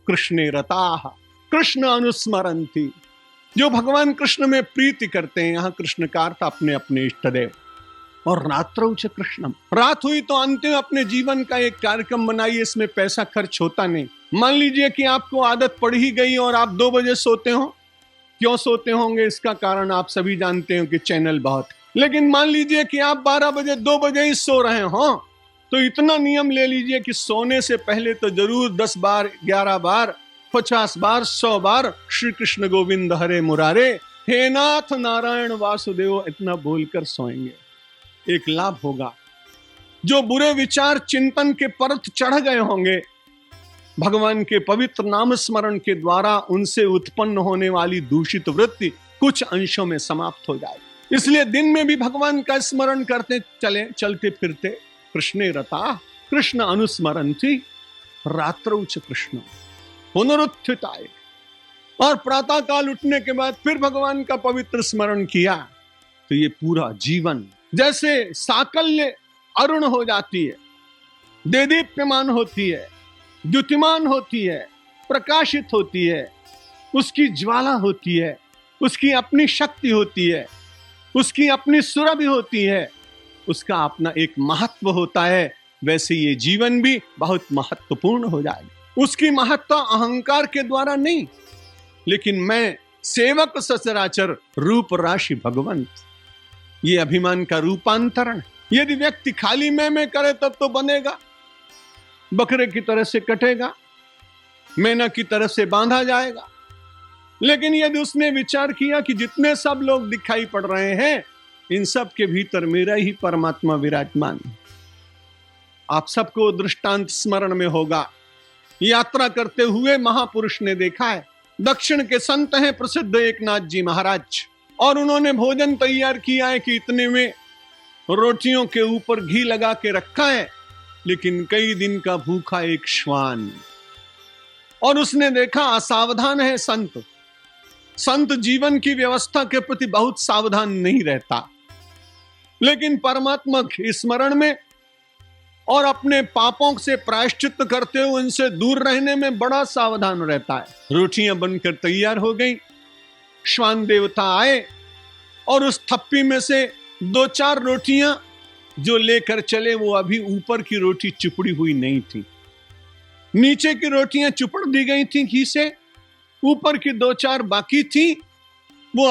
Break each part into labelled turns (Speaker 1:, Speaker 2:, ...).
Speaker 1: कृष्णे रताः कृष्ण अनुस्मरन्ति। जो भगवान कृष्ण में प्रीति करते हैं, यहां कृष्ण का अर्थ अपने अपने इष्ट देव। और रात्रौ च कृष्णम, रात हुई तो अंतिम अपने जीवन का एक कार्यक्रम बनाइए, इसमें पैसा खर्च होता नहीं। मान लीजिए कि आपको आदत पड़ ही गई और आप 2 बजे सोते हो। क्यों सोते होंगे इसका कारण आप सभी जानते हो कि चैनल बहुत। लेकिन मान लीजिए कि आप 12 बजे 2 बजे ही सो रहे हो, तो इतना नियम ले लीजिए कि सोने से पहले तो जरूर 10 बार, 11 बार, 50 बार, 100 बार श्री कृष्ण गोविंद हरे मुरारे, हे नाथ नारायण वासुदेव इतना बोलकर सोएंगे। एक लाभ होगा, जो बुरे विचार चिंतन के परत चढ़ गए होंगे, भगवान के पवित्र नाम स्मरण के द्वारा उनसे उत्पन्न होने वाली दूषित वृत्ति कुछ अंशों में समाप्त हो जाएगी। इसलिए दिन में भी भगवान का स्मरण करते चले, चलते फिरते कृष्णे रता कृष्ण अनुस्मरन्ति रात्रौ च कृष्ण पुनरुत्थिताय। और प्रातः काल उठने के बाद फिर भगवान का पवित्र स्मरण किया तो ये पूरा जीवन जैसे साकल्य अरुण हो जाती है, देदीप्यमान होती है, द्युतिमान होती है, प्रकाशित होती है, उसकी ज्वाला होती है, उसकी अपनी शक्ति होती है, उसकी अपनी सुरभि होती है, उसका अपना एक महत्व होता है। वैसे ये जीवन भी बहुत महत्वपूर्ण हो जाएगा। उसकी महत्ता अहंकार के द्वारा नहीं, लेकिन मैं सेवक सचराचर रूप राशि भगवंत, ये अभिमान का रूपांतरण। यदि व्यक्ति खाली मैं करे तब तो बनेगा, बकरे की तरह से कटेगा, मैना की तरह से बांधा जाएगा। लेकिन यदि उसने विचार किया कि जितने सब लोग दिखाई पड़ रहे हैं, इन सब के भीतर मेरा ही परमात्मा विराजमान। आप सबको दृष्टांत स्मरण में होगा, यात्रा करते हुए महापुरुष ने देखा है। दक्षिण के संत हैं प्रसिद्ध एकनाथ जी महाराज, और उन्होंने भोजन तैयार किया है कि इतने में रोटियों के ऊपर घी लगा के रखा है, लेकिन कई दिन का भूखा एक श्वान। और उसने देखा असावधान है संत। संत जीवन की व्यवस्था के प्रति बहुत सावधान नहीं रहता, लेकिन परमात्मा के स्मरण में और अपने पापों से प्रायश्चित करते हुए उनसे दूर रहने में बड़ा सावधान रहता है। रोटियां बनकर तैयार हो गई, श्वान देवता आए और उस थप्पी में से 2-4 रोटियां जो लेकर चले, वो अभी ऊपर की रोटी चुपड़ी हुई नहीं थी, नीचे की रोटियां चुपड़ दी गई थी घी से, ऊपर की 2-4 बाकी थी। वो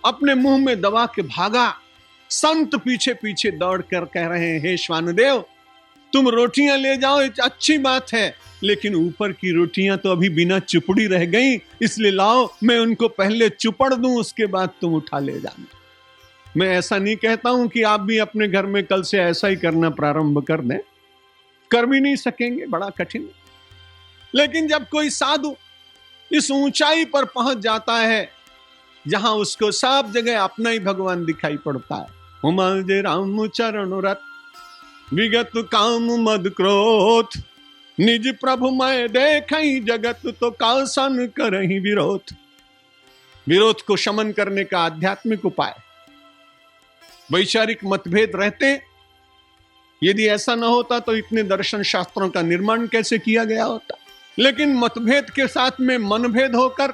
Speaker 1: अपने मुंह में दबा के भागा। संत पीछे पीछे दौड़ कर कह रहे हैं, हे श्वानदेव, तुम रोटियां ले जाओ, अच्छी बात है, लेकिन ऊपर की रोटियां तो अभी बिना चुपड़ी रह गई, इसलिए लाओ मैं उनको पहले चुपड़ दूं, उसके बाद तुम उठा ले जाना। मैं ऐसा नहीं कहता हूं कि आप भी अपने घर में कल से ऐसा ही करना प्रारंभ कर दें, कर भी नहीं सकेंगे, बड़ा कठिन। लेकिन जब कोई साधु इस ऊंचाई पर पहुंच जाता है जहां उसको सब जगह अपना ही भगवान दिखाई पड़ता है, उमा जे राम चरण रत विगत काम मद क्रोध, निज प्रभु मैं देखई जगत तो कासन करहि विरोध। विरोध को शमन करने का आध्यात्मिक उपाय। वैचारिक मतभेद रहते, यदि ऐसा ना होता तो इतने दर्शन शास्त्रों का निर्माण कैसे किया गया होता। लेकिन मतभेद के साथ में मनभेद होकर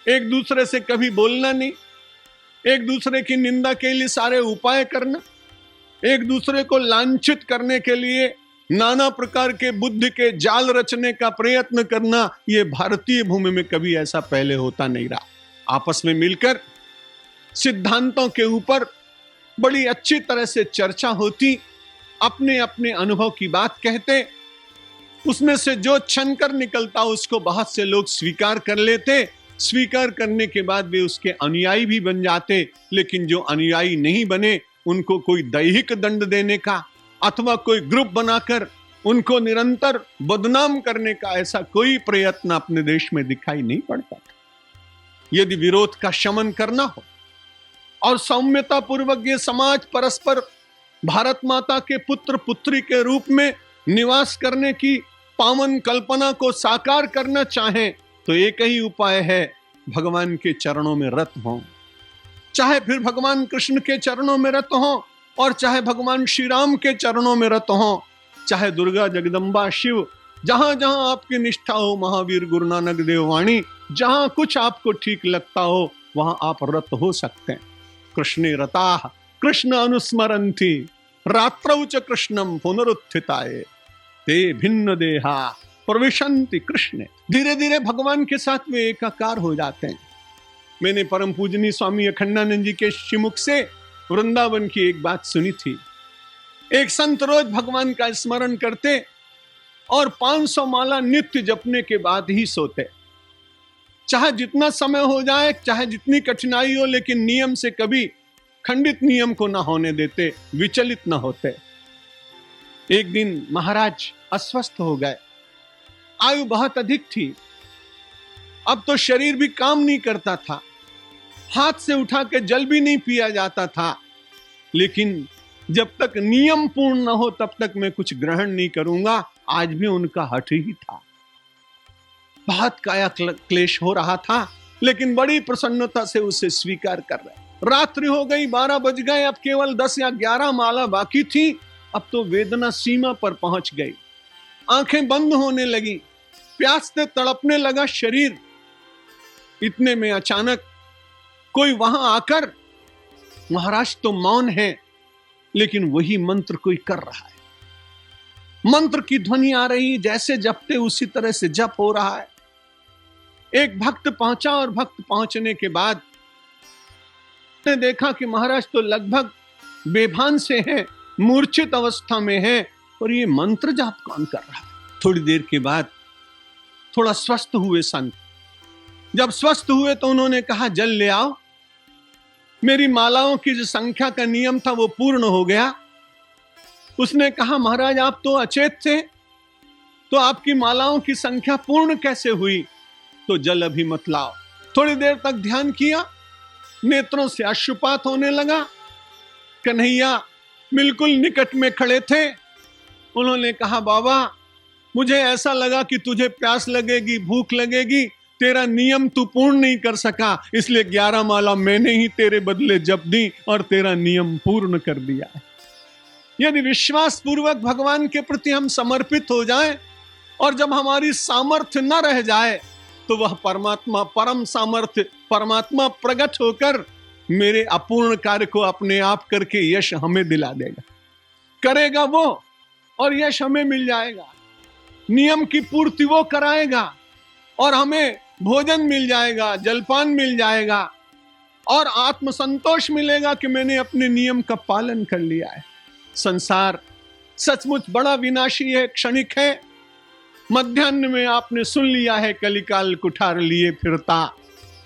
Speaker 1: एक दूसरे से कभी बोलना नहीं, एक दूसरे की निंदा के लिए सारे उपाय करना, एक दूसरे को लांछित करने के लिए नाना प्रकार के बुद्धि के जाल रचने का प्रयत्न करना, यह भारतीय भूमि में कभी ऐसा पहले होता नहीं रहा। आपस में मिलकर सिद्धांतों के ऊपर बड़ी अच्छी तरह से चर्चा होती, अपने अपने अनुभव की बात कहते, उसमें से जो छनकर निकलता उसको बहुत से लोग स्वीकार कर लेते। स्वीकार करने के बाद वे उसके अनुयायी भी बन जाते। लेकिन जो अनुयायी नहीं बने, उनको कोई दैहिक दंड देने का अथवा कोई ग्रुप बनाकर उनको निरंतर बदनाम करने का ऐसा कोई प्रयत्न अपने देश में दिखाई नहीं पड़ता। यदि विरोध का शमन करना हो और सौम्यता पूर्वक ये समाज परस्पर भारत माता के पुत्र पुत्री के रूप में निवास करने की पावन कल्पना को साकार करना चाहें, तो एक ही उपाय है, भगवान के चरणों में रत हों। चाहे फिर भगवान कृष्ण के चरणों में रत हों, और चाहे भगवान श्री राम के चरणों में रत हों, चाहे दुर्गा जगदम्बा शिव जहां जहां आपकी निष्ठा हो, महावीर गुरु नानक देव वाणी, जहां कुछ आपको ठीक लगता हो वहां आप रत हो सकते हैं। कृष्णे रताः कृष्ण अनुस्मरन्ति रात्रौ च कृष्णम पुनरुत्थिताय ते भिन्न देहा प्रविशन्ति कृष्णे। धीरे धीरे भगवान के साथ वे एकाकार हो जाते हैं। मैंने परम पूजनीय स्वामी अखंडानंद जी के श्रीमुख से वृंदावन की एक बात सुनी थी। एक संत रोज भगवान का स्मरण करते और 500 माला नित्य जपने के बाद ही सोते। चाहे जितना समय हो जाए, चाहे जितनी कठिनाई हो, लेकिन नियम से कभी खंडित नियम को ना होने देते, विचलित ना होते। एक दिन महाराज अस्वस्थ हो गए, आयु बहुत अधिक थी, अब तो शरीर भी काम नहीं करता था, हाथ से उठा के जल भी नहीं पिया जाता था, लेकिन जब तक नियम पूर्ण न हो तब तक मैं कुछ ग्रहण नहीं करूंगा। आज भी उनका हठ ही था। बहुत काया क्लेश हो रहा था, लेकिन बड़ी प्रसन्नता से उसे स्वीकार कर रहे। रात्रि हो गई, 12 बज गए, अब केवल 10 या 11 माला बाकी थी। अब तो वेदना सीमा पर पहुंच गई, आंखें बंद होने लगी, प्यास से तड़पने लगा शरीर। इतने में अचानक कोई वहां आकर, महाराज तो मौन है लेकिन वही मंत्र कोई कर रहा है। मंत्र की ध्वनि आ रही, जैसे जपते उसी तरह से जप हो रहा है। एक भक्त पहुंचा और भक्त पहुंचने के बाद ने देखा कि महाराज तो लगभग बेभान से हैं, मूर्छित अवस्था में हैं, और ये मंत्र जाप कौन कर रहा है। थोड़ी देर के बाद थोड़ा स्वस्थ हुए संत। जब स्वस्थ हुए तो उन्होंने कहा जल ले आओ। मेरी मालाओं की जो संख्या का नियम था वो पूर्ण हो गया। उसने कहा महाराज आप तो अचेत थे, तो आपकी मालाओं की संख्या पूर्ण कैसे हुई? तो जल अभी मत लाओ। थोड़ी देर तक ध्यान किया, नेत्रों से अश्रुपात होने लगा। कन्हैया बिल्कुल निकट में खड़े थे। उन्होंने कहा बाबा मुझे ऐसा लगा कि तुझे प्यास लगेगी, भूख लगेगी, तेरा नियम तू पूर्ण नहीं कर सका, इसलिए 11 माला मैंने ही तेरे बदले जप दी और तेरा नियम पूर्ण कर दिया है। यदि विश्वास पूर्वक भगवान के प्रति हम समर्पित हो जाएं और जब हमारी सामर्थ्य न रह जाए तो वह परमात्मा, परम सामर्थ्य परमात्मा प्रकट होकर मेरे अपूर्ण कार्य को अपने आप करके यश हमें दिला देगा, करेगा वो, और यश हमें मिल जाएगा। नियम की पूर्ति वो कराएगा और हमें भोजन मिल जाएगा, जलपान मिल जाएगा और आत्मसंतोष मिलेगा कि मैंने अपने नियम का पालन कर लिया है। संसार सचमुच बड़ा विनाशी है, क्षणिक है। मध्याह्न में आपने सुन लिया है, कलिकाल कुठार लिए फिरता,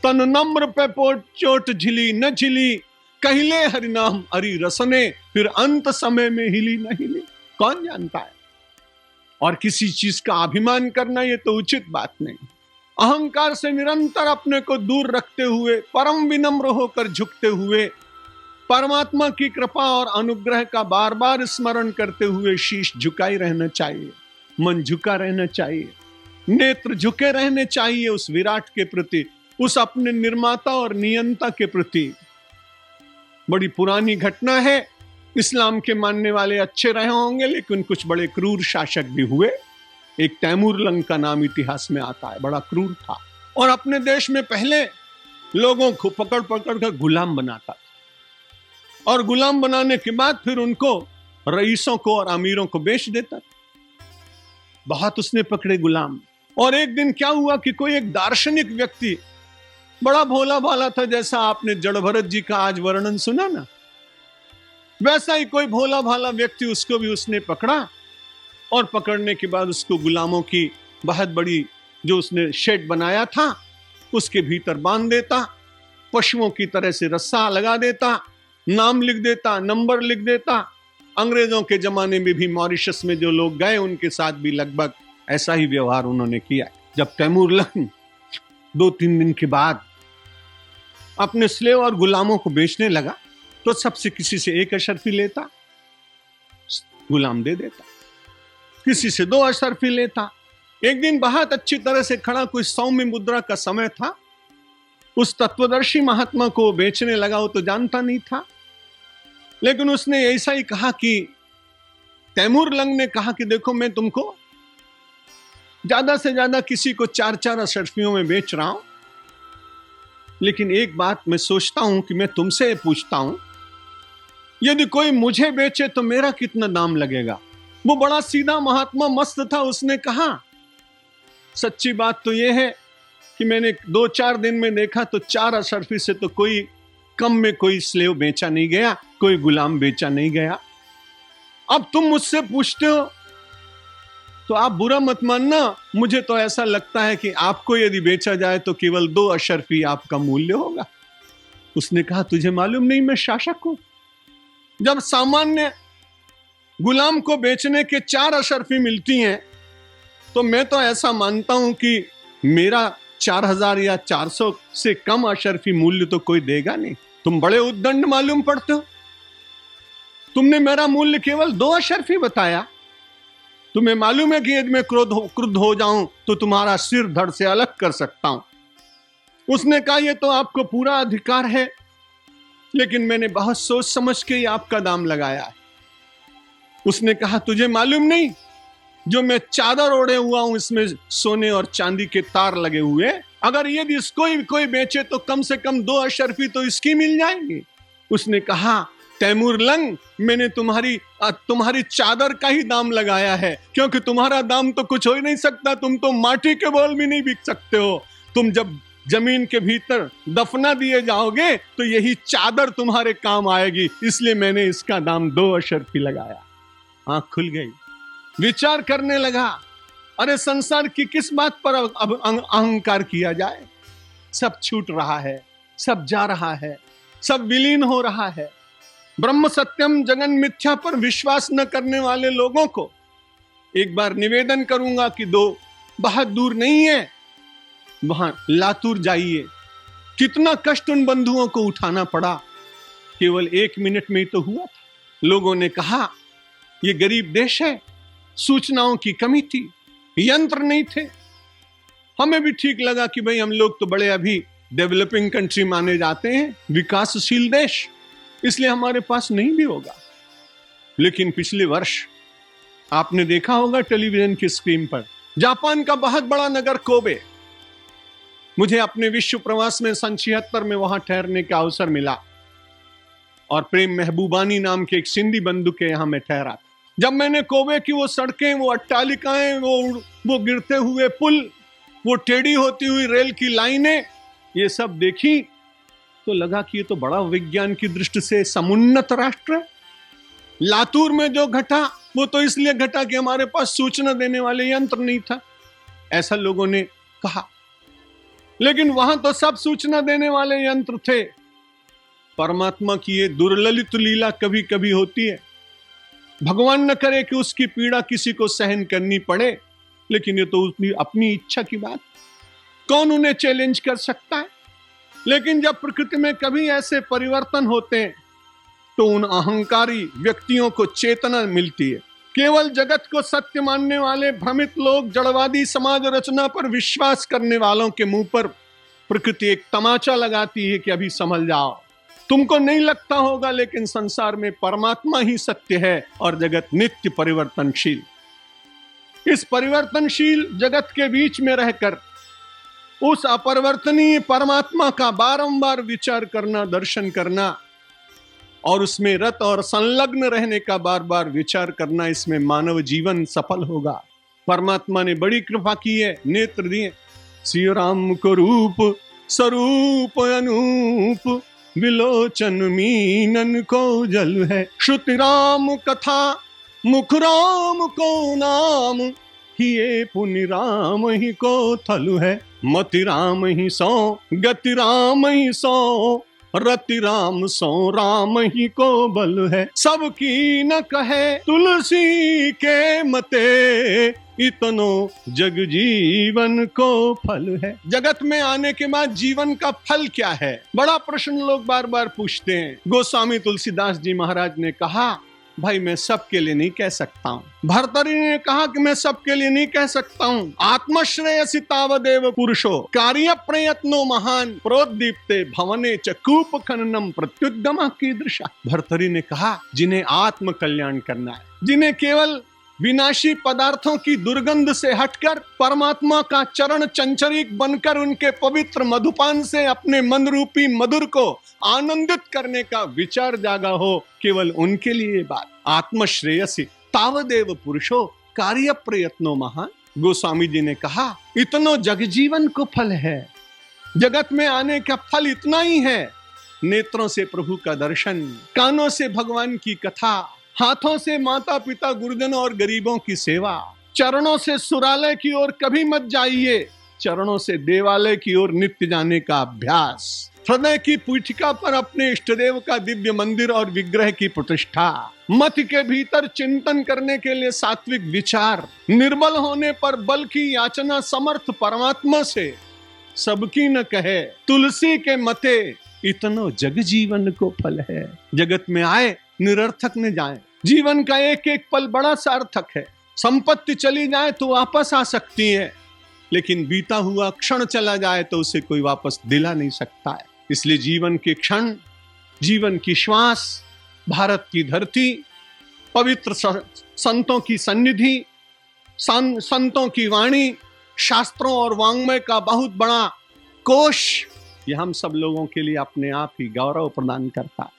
Speaker 1: तन नम्र पे पोट चोट झिली न झिली, कहले हरिनाम हरि रसने, फिर अंत समय में हिली न हिली। कौन जानता है? और किसी चीज का अभिमान करना ये तो उचित बात नहीं। अहंकार से निरंतर अपने को दूर रखते हुए, परम विनम्र होकर झुकते हुए, परमात्मा की कृपा और अनुग्रह का बार बार स्मरण करते हुए शीश झुकाई रहना चाहिए, मन झुका रहना चाहिए, नेत्र झुके रहने चाहिए उस विराट के प्रति, उस अपने निर्माता और नियंता के प्रति। बड़ी पुरानी घटना है। इस्लाम के मानने वाले अच्छे रहे होंगे, लेकिन कुछ बड़े क्रूर शासक भी हुए। एक तैमूर लंग का नाम इतिहास में आता है, बड़ा क्रूर था और अपने देश में पहले लोगों को पकड़ पकड़ कर गुलाम बनाता था, और गुलाम बनाने के बाद फिर उनको रईसों को और अमीरों को बेच देता था। बहुत उसने पकड़े गुलाम। और एक दिन क्या हुआ कि कोई एक दार्शनिक व्यक्ति, बड़ा भोला भाला था, जैसा आपने जड़ भरत जी का आज वर्णन सुना ना, वैसा ही कोई भोला भाला व्यक्ति, उसको भी उसने पकड़ा और पकड़ने के बाद उसको गुलामों की बहुत बड़ी जो उसने शेड बनाया था उसके भीतर बांध देता, पशुओं की तरह से रस्सा लगा देता, नाम लिख देता, नंबर लिख देता। अंग्रेजों के जमाने में भी मॉरिशस में जो लोग गए उनके साथ भी लगभग ऐसा ही व्यवहार उन्होंने किया। जब तैमूर लंग 2-3 दिन के बाद अपने स्लेव और गुलामों को बेचने लगा तो सबसे किसी से 1 अशर्फी लेता, गुलाम दे देता, किसी से 2 अशर्फी लेता। एक दिन बहुत अच्छी तरह से खड़ा, कोई सौम्य मुद्रा का समय था, उस तत्वदर्शी महात्मा को बेचने लगा। वो तो जानता नहीं था, लेकिन उसने ऐसा ही कहा कि तैमूर लंग ने कहा कि देखो मैं तुमको ज्यादा से ज्यादा किसी को 4-4 अशर्फियों में बेच रहा हूं। लेकिन एक बात मैं सोचता हूं कि मैं तुमसे पूछता हूं, यदि कोई मुझे बेचे तो मेरा कितना दाम लगेगा? वो बड़ा सीधा महात्मा मस्त था, उसने कहा सच्ची बात तो यह है कि मैंने 2-4 दिन में देखा तो 4 अशर्फी से तो कोई कम में कोई स्लेव बेचा नहीं गया, कोई गुलाम बेचा नहीं गया। अब तुम मुझसे पूछते हो तो आप बुरा मत मानना, मुझे तो ऐसा लगता है कि आपको यदि बेचा जाए तो केवल 2 अशर्फी आपका मूल्य होगा। उसने कहा तुझे मालूम नहीं मैं शासक हूं? जब सामान्य गुलाम को बेचने के 4 अशर्फी मिलती हैं तो मैं तो ऐसा मानता हूं कि मेरा 4000 या 400 से कम अशर्फी मूल्य तो कोई देगा नहीं। तुम बड़े उद्दंड मालूम पड़ते हो। तुमने मेरा मूल्य केवल 2 अशर्फी बताया। तुम्हें मालूम है कि यदि मैं क्रुद्ध हो जाऊं तो तुम्हारा सिर धड़ से अलग कर सकता हूं। उसने कहा यह तो आपको पूरा अधिकार है, लेकिन मैंने बहुत सोच समझ के ही आपका दाम लगाया है। उसने कहा तुझे मालूम नहीं, जो मैं चादर ओढ़े हुआ हूं इसमें सोने और चांदी के तार लगे हुए, अगर यदि इसको ही कोई बेचे तो कम से कम 2 अशर्फी तो इसकी मिल जाएंगे। उसने कहा तैमूर लंग, मैंने तुम्हारी चादर का ही दाम लगाया है, क्योंकि तुम्हारा दाम तो कुछ हो ही नहीं सकता। तुम तो माटी के बॉल भी नहीं बिक सकते हो। तुम जब जमीन के भीतर दफना दिए जाओगे तो यही चादर तुम्हारे काम आएगी, इसलिए मैंने इसका दाम 2 अशर्फी लगाया। आंख खुल गई, विचार करने लगा, अरे संसार की किस बात पर अब अहंकार किया जाए? सब छूट रहा है, सब जा रहा है, सब विलीन हो रहा है। ब्रह्म सत्यम जगन मिथ्या पर विश्वास न करने वाले लोगों को एक बार निवेदन करूंगा कि 2 बहुत दूर नहीं है, वहां लातूर जाइए। कितना कष्ट उन बंधुओं को उठाना पड़ा, केवल 1 मिनट में ही तो हुआ था। लोगों ने कहा ये गरीब देश है, सूचनाओं की कमी थी, यंत्र नहीं थे। हमें भी ठीक लगा कि भाई हम लोग तो बड़े अभी डेवलपिंग कंट्री माने जाते हैं, विकासशील देश, इसलिए हमारे पास नहीं भी होगा। लेकिन पिछले वर्ष आपने देखा होगा टेलीविजन की स्क्रीन पर, जापान का बहुत बड़ा नगर कोबे, मुझे अपने विश्व प्रवास में सन 76 में वहां ठहरने का अवसर मिला और प्रेम महबूबानी नाम के एक सिंधी बंधु के यहां मैं ठहरा था। जब मैंने कोबे की वो सड़कें, वो अट्टालिकाएं, वो गिरते हुए पुल, वो टेढ़ी होती हुई रेल की लाइनें, ये सब देखी तो लगा कि ये तो बड़ा विज्ञान की दृष्टि से समुन्नत राष्ट्र है। लातूर में जो घटा वो तो इसलिए घटा कि हमारे पास सूचना देने वाले यंत्र नहीं था, ऐसा लोगों ने कहा। लेकिन वहां तो सब सूचना देने वाले यंत्र थे। परमात्मा की ये दुर्ललित लीला कभी कभी होती है। भगवान न करे कि उसकी पीड़ा किसी को सहन करनी पड़े, लेकिन ये तो उसकी अपनी इच्छा की बात, कौन उन्हें चैलेंज कर सकता है। लेकिन जब प्रकृति में कभी ऐसे परिवर्तन होते हैं तो उन अहंकारी व्यक्तियों को चेतना मिलती है। केवल जगत को सत्य मानने वाले भ्रमित लोग, जड़वादी समाज रचना पर विश्वास करने वालों के मुंह पर प्रकृति एक तमाचा लगाती है कि अभी संभल जाओ। तुमको नहीं लगता होगा, लेकिन संसार में परमात्मा ही सत्य है और जगत नित्य परिवर्तनशील। इस परिवर्तनशील जगत के बीच में रहकर उस अपरिवर्तनीय परमात्मा का बारंबार विचार करना, दर्शन करना और उसमें रत और संलग्न रहने का बार बार विचार करना, इसमें मानव जीवन सफल होगा। परमात्मा ने बड़ी कृपा की है, नेत्र दिए। श्री राम को रूप स्वरूप अनूप, विलोचन मीनन को जल है। श्रुति राम कथा मुख राम को नाम, हिये पुनि राम ही को थलु है। मति राम ही सो गति राम ही सो, रति राम सो राम ही को बल है। सबकी न कहे तुलसी के मते, इतनो जग जीवन को फल है। जगत में आने के बाद जीवन का फल क्या है, बड़ा प्रश्न लोग बार बार पूछते हैं। गोस्वामी तुलसीदास जी महाराज ने कहा, भाई मैं सबके लिए नहीं कह सकता हूं। भर्तृहरि ने कहा कि मैं सबके लिए नहीं कह सकता हूं। आत्मश्रेयसि तावदेव पुरुषो, कार्य प्रयत्नो महान, प्रोद्दीप्ते भवने च कूप खननम प्रत्युद्गम कीदृशा। भर्तृहरि ने कहा, जिन्हें आत्म कल्याण करना है, जिन्हें केवल विनाशी पदार्थों की दुर्गंध से हटकर परमात्मा का चरण चंचरीक बनकर उनके पवित्र मधुपान से अपने मन रूपी मधुर को आनंदित करने का विचार जागा हो, केवल उनके लिए बात। आत्मश्रेयसी तावदेव पुरुषो कार्य प्रयत्नो महान। गोस्वामी जी ने कहा इतनो जगजीवन को फल है, जगत में आने का फल इतना ही है। नेत्रों से प्रभु का दर्शन, कानों से भगवान की कथा, हाथों से माता पिता गुरुजनों और गरीबों की सेवा, चरणों से सुरालय की ओर कभी मत जाइए, चरणों से देवालय की ओर नित्य जाने का अभ्यास, हृदय की पीठिका पर अपने इष्टदेव का दिव्य मंदिर और विग्रह की प्रतिष्ठा, मत के भीतर चिंतन करने के लिए सात्विक विचार, निर्बल होने पर बल की याचना समर्थ परमात्मा से, सबकी न कहे तुलसी के मते इतनो जग जीवन को फल है। जगत में आए निरर्थक न जाए, जीवन का एक एक पल बड़ा सार्थक है। संपत्ति चली जाए तो वापस आ सकती है, लेकिन बीता हुआ क्षण चला जाए तो उसे कोई वापस दिला नहीं सकता है। इसलिए जीवन के क्षण, जीवन की श्वास, भारत की धरती, पवित्र संतों की सन्निधि, संतों की वाणी, शास्त्रों और वांग्मय का बहुत बड़ा कोश, ये हम सब लोगों के लिए अपने आप ही गौरव प्रदान करता है।